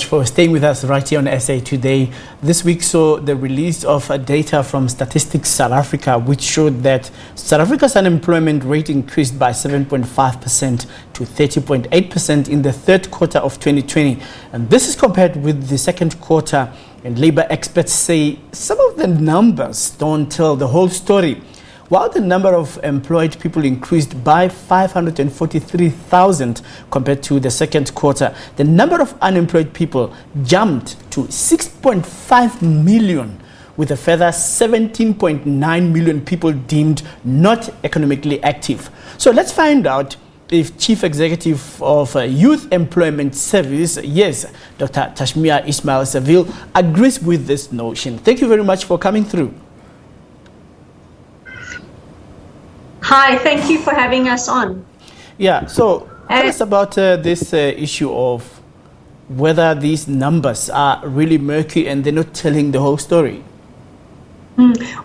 for staying with us right here on SA Today. This week saw the release of data from Statistics South Africa, which showed that South Africa's unemployment rate increased by 7.5% to 30.8% in the third quarter of 2020. And this is compared with the second quarter. And labor experts say some of the numbers don't tell the whole story. While the number of employed people increased by 543,000 compared to the second quarter, the number of unemployed people jumped to 6.5 million, with a further 17.9 million people deemed not economically active. So let's find out if Chief Executive of Youth Employment Service, yes, Dr. Tashmia Ismail-Saville, agrees with this notion. Thank you very much for coming through. Hi, thank you for having us on. Yeah, so tell us about this issue of whether these numbers are really murky and they're not telling the whole story.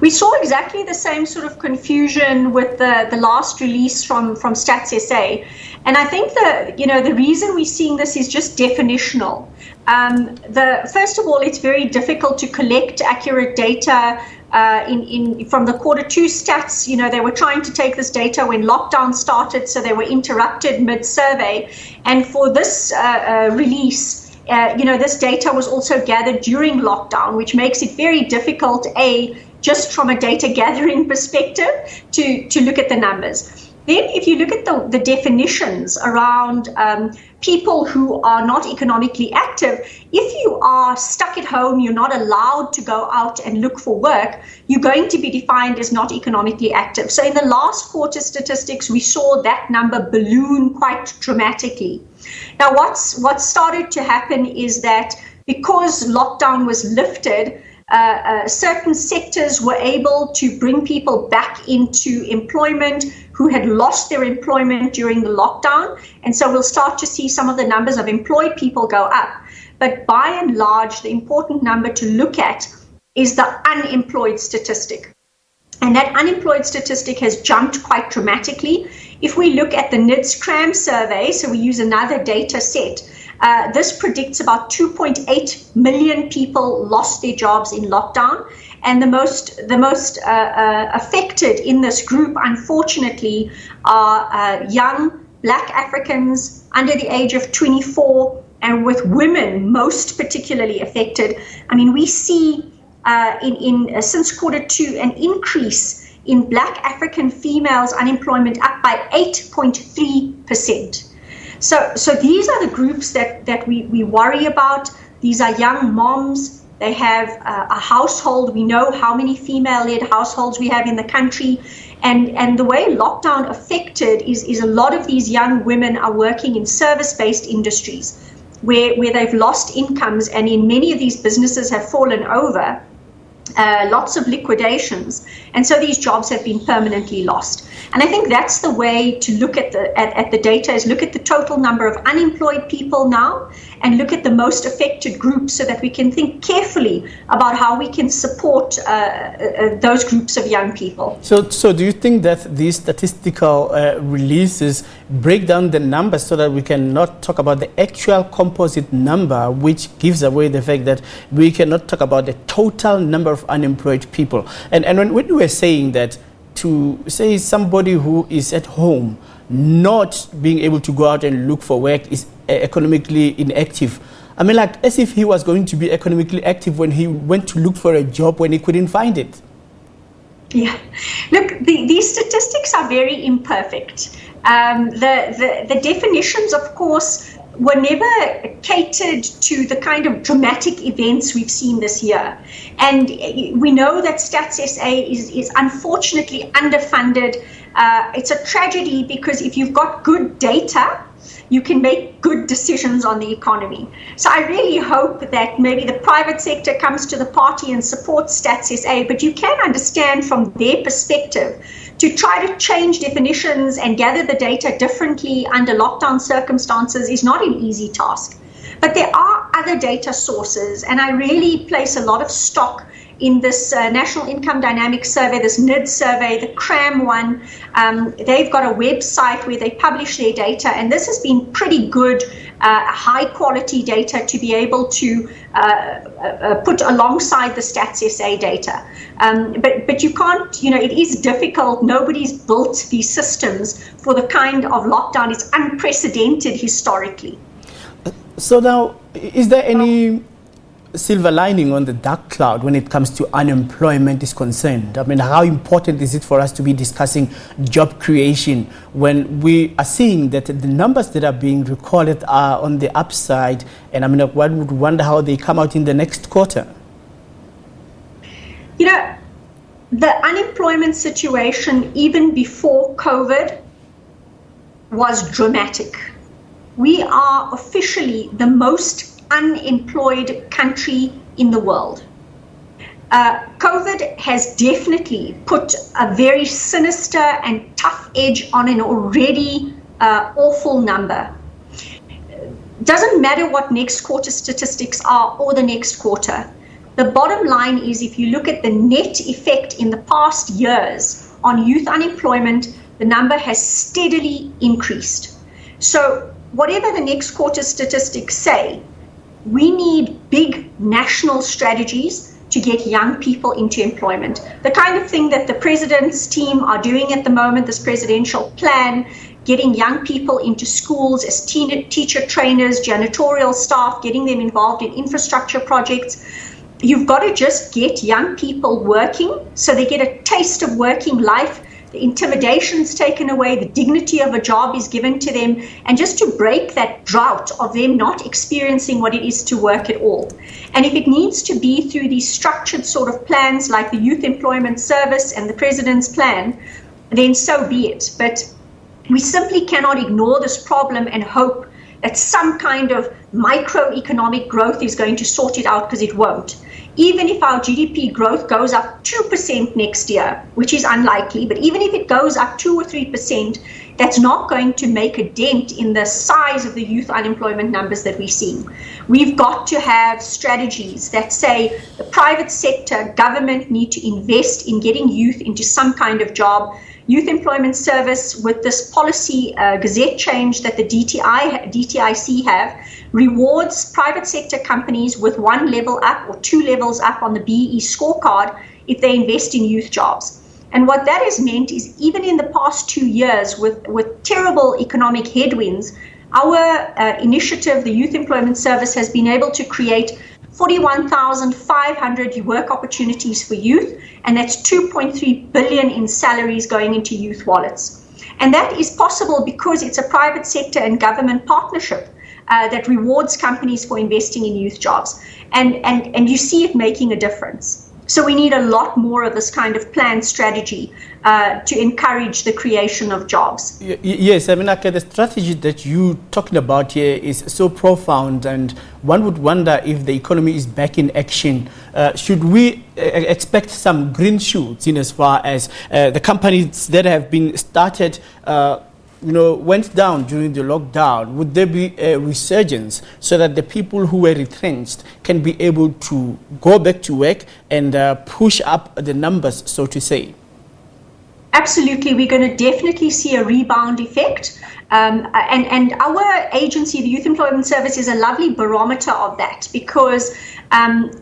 We saw exactly the same sort of confusion with the last release from Stats SA. And I think the reason we're seeing this is just definitional. First of all, it's very difficult to collect accurate data from the quarter two stats. They were trying to take this data when lockdown started, so they were interrupted mid-survey. And for this release, this data was also gathered during lockdown, which makes it very difficult, just from a data gathering perspective, to look at the numbers. Then if you look at the definitions around people who are not economically active, if you are stuck at home, you're not allowed to go out and look for work, you're going to be defined as not economically active. So in the last quarter statistics, we saw that number balloon quite dramatically. Now, what's started to happen is that because lockdown was lifted, certain sectors were able to bring people back into employment who had lost their employment during the lockdown. And so we'll start to see some of the numbers of employed people go up. But by and large, the important number to look at is the unemployed statistic. And that unemployed statistic has jumped quite dramatically. If we look at the NIDS-CRAM survey, so we use another data set, this predicts about 2.8 million people lost their jobs in lockdown. And the most affected in this group, unfortunately, are young Black Africans under the age of 24, and with women most particularly affected. I mean, we see since quarter two an increase in Black African females' unemployment up by 8.3%. So these are the groups that we worry about. These are young moms. They have a household. We know how many female-led households we have in the country. And the way lockdown affected is a lot of these young women are working in service-based industries where they've lost incomes, and in many of these businesses have fallen over. Lots of liquidations, and so these jobs have been permanently lost. And I think that's the way to look at the data, is look at the total number of unemployed people now and look at the most affected groups so that we can think carefully about how we can support those groups of young people. So do you think that these statistical releases break down the numbers so that we cannot talk about the actual composite number, which gives away the fact that we cannot talk about the total number of unemployed people? And when we were saying that, to say somebody who is at home not being able to go out and look for work is economically inactive, I mean, like as if he was going to be economically active when he went to look for a job when he couldn't find it. Yeah, look, these statistics are very imperfect. The definitions, of course, were never catered to the kind of dramatic events we've seen this year. And we know that Stats SA is unfortunately underfunded. It's a tragedy because if you've got good data, you can make good decisions on the economy. So I really hope that maybe the private sector comes to the party and supports Stats SA, but you can understand from their perspective to try to change definitions and gather the data differently under lockdown circumstances is not an easy task. But there are other data sources, and I really place a lot of stock in this National Income Dynamics Survey, this NID survey, the CRAM one. They've got a website where they publish their data, and this has been pretty good, high quality data to be able to put alongside the Stats SA data. But you can't, it is difficult. Nobody's built these systems for the kind of lockdown. It's unprecedented historically. So now, is there any silver lining on the dark cloud when it comes to unemployment is concerned? I mean, how important is it for us to be discussing job creation when we are seeing that the numbers that are being recorded are on the upside? And I mean, one would wonder how they come out in the next quarter. The unemployment situation, even before COVID, was dramatic. We are officially the most unemployed country in the world. COVID has definitely put a very sinister and tough edge on an already awful number. Doesn't matter what next quarter statistics are or the next quarter. The bottom line is, if you look at the net effect in the past years on youth unemployment, the number has steadily increased. So whatever the next quarter statistics say, we need big national strategies to get young people into employment. The kind of thing that the president's team are doing at the moment, this presidential plan, getting young people into schools as teacher trainers, janitorial staff, getting them involved in infrastructure projects. You've got to just get young people working so they get a taste of working life. The intimidation's taken away, the dignity of a job is given to them, and just to break that drought of them not experiencing what it is to work at all. And if it needs to be through these structured sort of plans like the Youth Employment Service and the President's Plan, then so be it. But we simply cannot ignore this problem and hope that some kind of microeconomic growth is going to sort it out, because it won't. Even if our GDP growth goes up 2% next year, which is unlikely, but even if it goes up 2 or 3%, that's not going to make a dent in the size of the youth unemployment numbers that we're seeing. We've got to have strategies that say the private sector, government need to invest in getting youth into some kind of job. Youth Employment Service, with this policy gazette change that the DTIC have, rewards private sector companies with 1 level up or 2 levels up on the BEE scorecard if they invest in youth jobs. And what that has meant is, even in the past 2 years with terrible economic headwinds, our initiative, the Youth Employment Service, has been able to create 41,500 work opportunities for youth, and that's 2.3 billion in salaries going into youth wallets. And that is possible because it's a private sector and government partnership that rewards companies for investing in youth jobs. And you see it making a difference. So we need a lot more of this kind of planned strategy to encourage the creation of jobs. Yes, I mean, okay, the strategy that you're talking about here is so profound, and one would wonder if the economy is back in action. Should we expect some green shoots in as far as the companies that have been started went down during the lockdown? Would there be a resurgence so that the people who were retrenched can be able to go back to work and push up the numbers, so to say? Absolutely. We're going to definitely see a rebound effect. And our agency, the Youth Employment Service, is a lovely barometer of that, because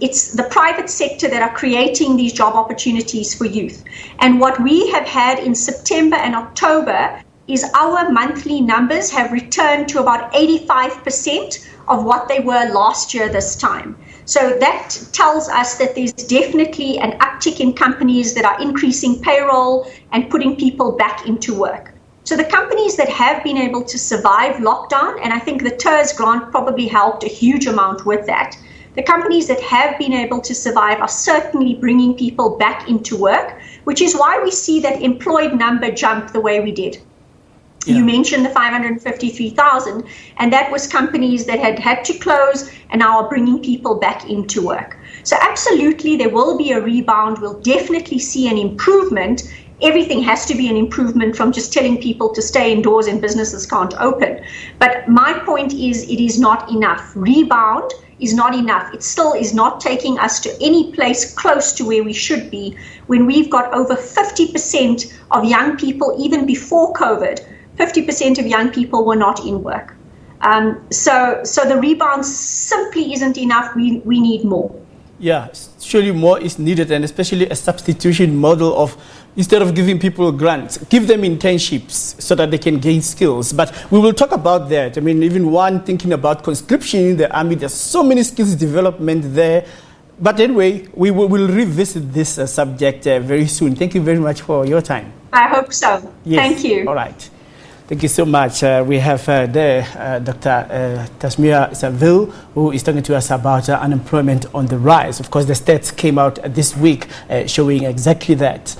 it's the private sector that are creating these job opportunities for youth. And what we have had in September and October is our monthly numbers have returned to about 85% of what they were last year this time. So that tells us that there's definitely an uptick in companies that are increasing payroll and putting people back into work. So the companies that have been able to survive lockdown, and I think the TERS grant probably helped a huge amount with that, the companies that have been able to survive are certainly bringing people back into work, which is why we see that employed number jump the way we did. Yeah. You mentioned the 553,000, and that was companies that had to close and now are bringing people back into work. So absolutely, there will be a rebound. We'll definitely see an improvement everything has to be an improvement from just telling people to stay indoors and businesses can't open. But my point is, it is not enough. Rebound is not enough. It still is not taking us to any place close to where we should be when we've got over 50% of young people, even before COVID, 50% of young people were not in work. So the rebound simply isn't enough. We need more. Yeah, surely more is needed, and especially a substitution model of, instead of giving people grants, give them internships so that they can gain skills. But we will talk about that. I mean, even one thinking about conscription in the army, there's so many skills development there. But anyway, we will revisit this subject very soon. Thank you very much for your time. I hope so. Yes. Thank you. All right. Thank you so much. We have there Dr. Tashmia Ismail-Saville, who is talking to us about unemployment on the rise. Of course, the stats came out this week showing exactly that.